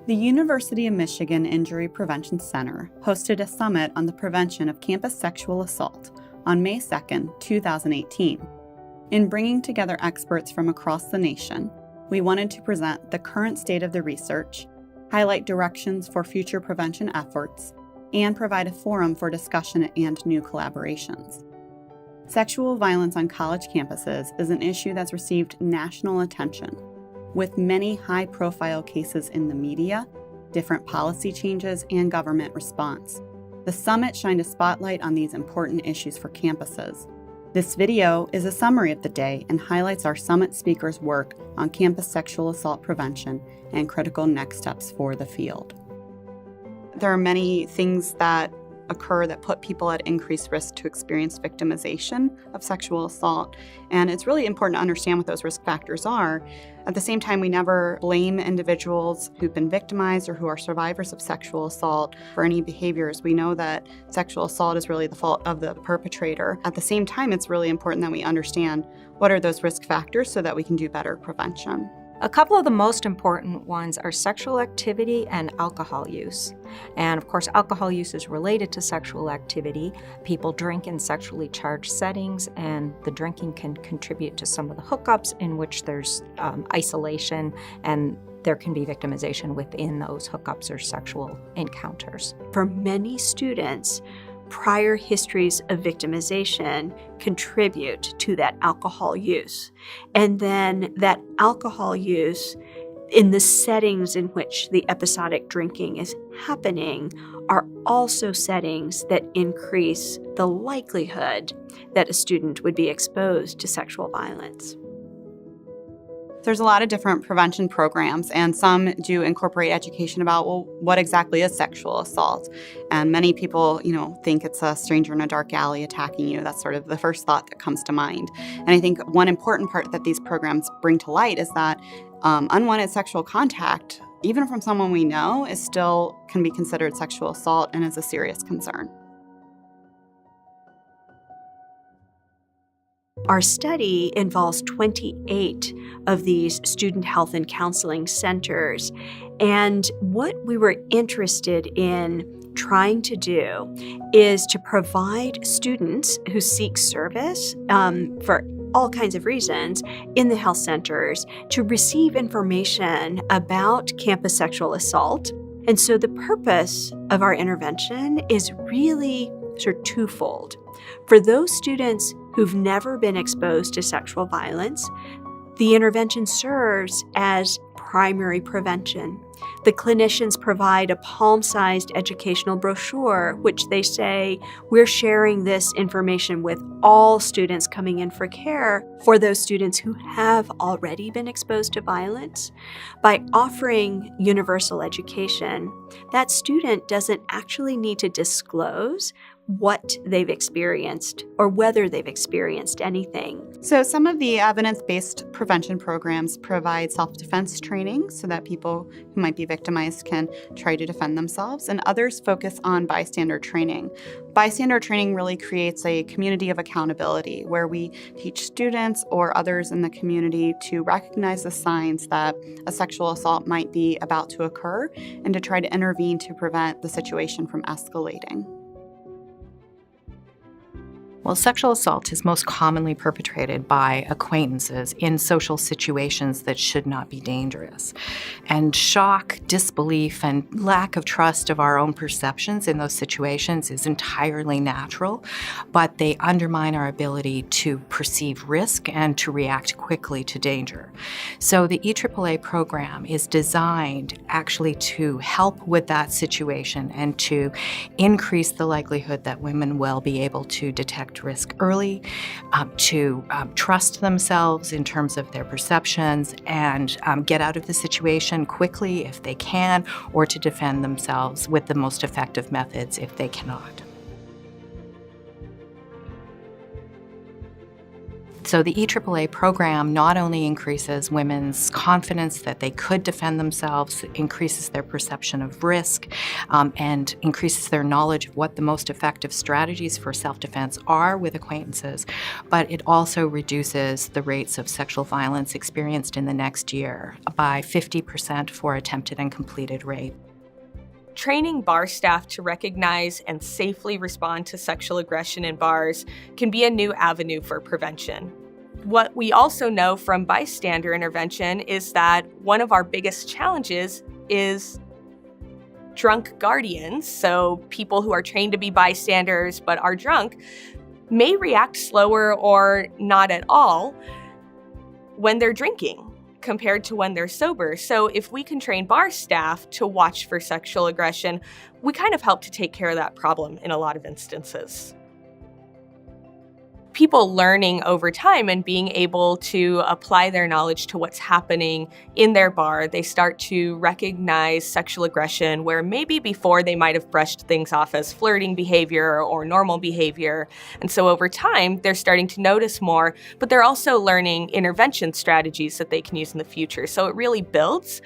The University of Michigan Injury Prevention Center hosted a summit on the prevention of campus sexual assault on May 2, 2018. In bringing together experts from across the nation, we wanted to present the current state of the research, highlight directions for future prevention efforts, and provide a forum for discussion and new collaborations. Sexual violence on college campuses is an issue that's received national attention, with many high-profile cases in the media, different policy changes, and government response. The summit shined a spotlight on these important issues for campuses. This video is a summary of the day and highlights our summit speakers' work on campus sexual assault prevention and critical next steps for the field. There are many things that occur that put people at increased risk to experience victimization of sexual assault, and it's really important to understand what those risk factors are. At the same time, we never blame individuals who've been victimized or who are survivors of sexual assault for any behaviors. We know that sexual assault is really the fault of the perpetrator. At the same time, it's really important that we understand what are those risk factors so that we can do better prevention. A couple of the most important ones are sexual activity and alcohol use. And of course, alcohol use is related to sexual activity. People drink in sexually charged settings, and the drinking can contribute to some of the hookups in which there's isolation, and there can be victimization within those hookups or sexual encounters. For many students, prior histories of victimization contribute to that alcohol use. And then that alcohol use in the settings in which the episodic drinking is happening are also settings that increase the likelihood that a student would be exposed to sexual violence. There's a lot of different prevention programs, and some do incorporate education about, well, what exactly is sexual assault? And many people, think it's a stranger in a dark alley attacking you. That's sort of the first thought that comes to mind. And I think one important part that these programs bring to light is that unwanted sexual contact, even from someone we know, can be considered sexual assault and is a serious concern. Our study involves 28 of these student health and counseling centers. And what we were interested in trying to do is to provide students who seek service for all kinds of reasons in the health centers to receive information about campus sexual assault. And so the purpose of our intervention is really sort of twofold. For those students who've never been exposed to sexual violence, the intervention serves as primary prevention. The clinicians provide a palm-sized educational brochure, which they say, we're sharing this information with all students coming in for care. For those students who have already been exposed to violence, by offering universal education, that student doesn't actually need to disclose what they've experienced or whether they've experienced anything. So some of the evidence-based prevention programs provide self-defense training so that people who might be victimized can try to defend themselves, and others focus on bystander training. Bystander training really creates a community of accountability where we teach students or others in the community to recognize the signs that a sexual assault might be about to occur and to try to intervene to prevent the situation from escalating. Well, sexual assault is most commonly perpetrated by acquaintances in social situations that should not be dangerous. And shock, disbelief, and lack of trust of our own perceptions in those situations is entirely natural, but they undermine our ability to perceive risk and to react quickly to danger. So the EAAA program is designed actually to help with that situation and to increase the likelihood that women will be able to detect risk early, to trust themselves in terms of their perceptions, and get out of the situation quickly if they can, or to defend themselves with the most effective methods if they cannot. So the EAAA program not only increases women's confidence that they could defend themselves, increases their perception of risk, and increases their knowledge of what the most effective strategies for self-defense are with acquaintances, but it also reduces the rates of sexual violence experienced in the next year by 50% for attempted and completed rape. Training bar staff to recognize and safely respond to sexual aggression in bars can be a new avenue for prevention. What we also know from bystander intervention is that one of our biggest challenges is drunk guardians, so people who are trained to be bystanders but are drunk, may react slower or not at all when they're drinking compared to when they're sober. So if we can train bar staff to watch for sexual aggression, we kind of help to take care of that problem in a lot of instances. People learning over time and being able to apply their knowledge to what's happening in their bar, they start to recognize sexual aggression where maybe before they might have brushed things off as flirting behavior or normal behavior. And so over time, they're starting to notice more, but they're also learning intervention strategies that they can use in the future. So it really builds.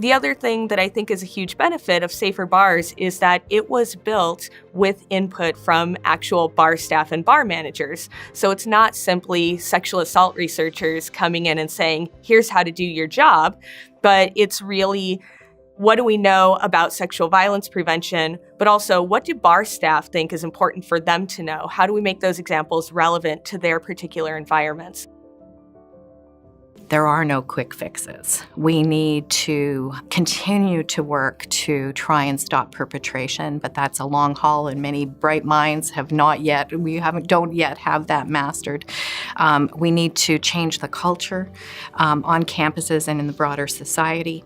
The other thing that I think is a huge benefit of Safer Bars is that it was built with input from actual bar staff and bar managers. So it's not simply sexual assault researchers coming in and saying, here's how to do your job, but it's really, what do we know about sexual violence prevention, but also what do bar staff think is important for them to know? How do we make those examples relevant to their particular environments? There are no quick fixes. We need to continue to work to try and stop perpetration, but that's a long haul, and many bright minds don't yet have that mastered. We need to change the culture on campuses and in the broader society.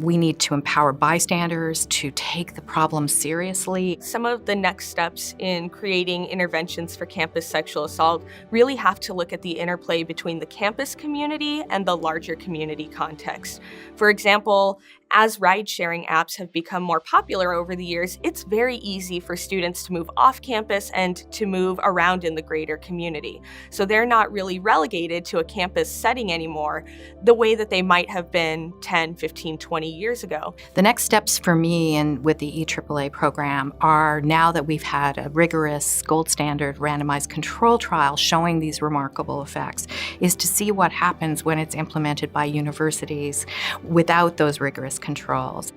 We need to empower bystanders to take the problem seriously. Some of the next steps in creating interventions for campus sexual assault really have to look at the interplay between the campus community and the larger community context. For example, as ride-sharing apps have become more popular over the years, it's very easy for students to move off campus and to move around in the greater community. So they're not really relegated to a campus setting anymore the way that they might have been 10, 15, 20 years ago. The next steps for me and with the EAAA program are, now that we've had a rigorous gold standard randomized control trial showing these remarkable effects, is to see what happens when it's implemented by universities without those rigorous controls.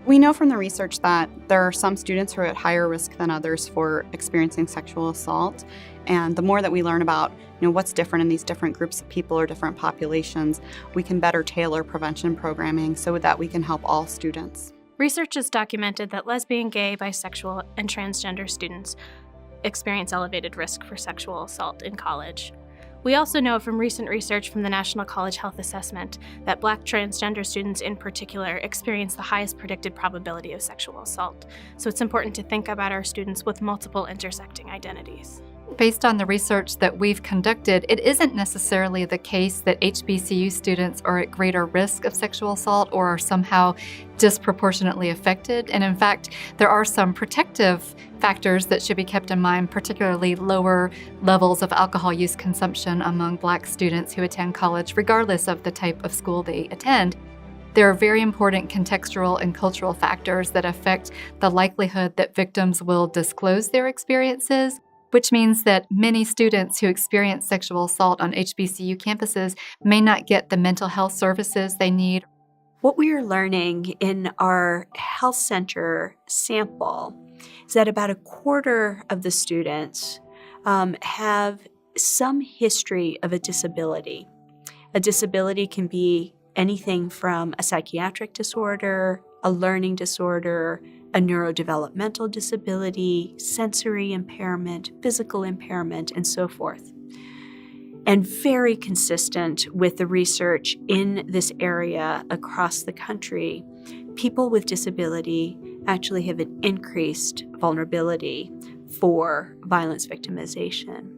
We know from the research that there are some students who are at higher risk than others for experiencing sexual assault. And the more that we learn about what's different in these different groups of people or different populations, we can better tailor prevention programming so that we can help all students. Research has documented that lesbian, gay, bisexual, and transgender students experience elevated risk for sexual assault in college. We also know from recent research from the National College Health Assessment that Black transgender students in particular experience the highest predicted probability of sexual assault. So it's important to think about our students with multiple intersecting identities. Based on the research that we've conducted, it isn't necessarily the case that HBCU students are at greater risk of sexual assault or are somehow disproportionately affected. And in fact, there are some protective factors that should be kept in mind, particularly lower levels of alcohol use consumption among Black students who attend college, regardless of the type of school they attend. There are very important contextual and cultural factors that affect the likelihood that victims will disclose their experiences, which means that many students who experience sexual assault on HBCU campuses may not get the mental health services they need. What we are learning in our health center sample is that about a quarter of the students have some history of a disability. A disability can be anything from a psychiatric disorder, a learning disorder, a neurodevelopmental disability, sensory impairment, physical impairment, and so forth. And very consistent with the research in this area across the country, people with disability actually have an increased vulnerability for violence victimization.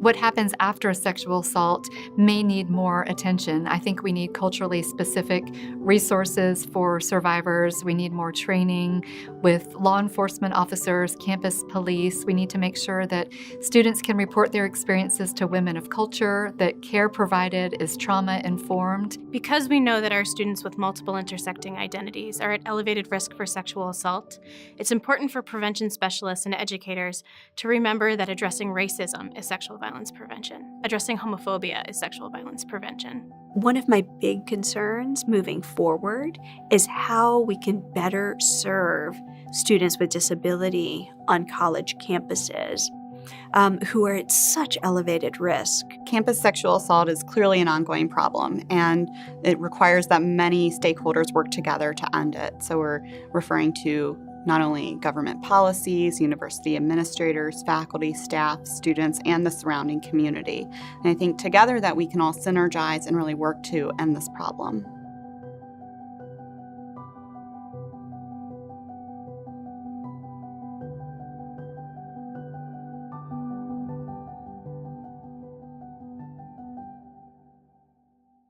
What happens after a sexual assault may need more attention. I think we need culturally specific resources for survivors. We need more training with law enforcement officers, campus police. We need to make sure that students can report their experiences to women of culture, that care provided is trauma-informed. Because we know that our students with multiple intersecting identities are at elevated risk for sexual assault, it's important for prevention specialists and educators to remember that addressing racism is sexual violence prevention. Addressing homophobia is sexual violence prevention. One of my big concerns moving forward is how we can better serve students with disability on college campuses who are at such elevated risk. Campus sexual assault is clearly an ongoing problem, and it requires that many stakeholders work together to end it. So we're referring to not only government policies, university administrators, faculty, staff, students, and the surrounding community. And I think together that we can all synergize and really work to end this problem.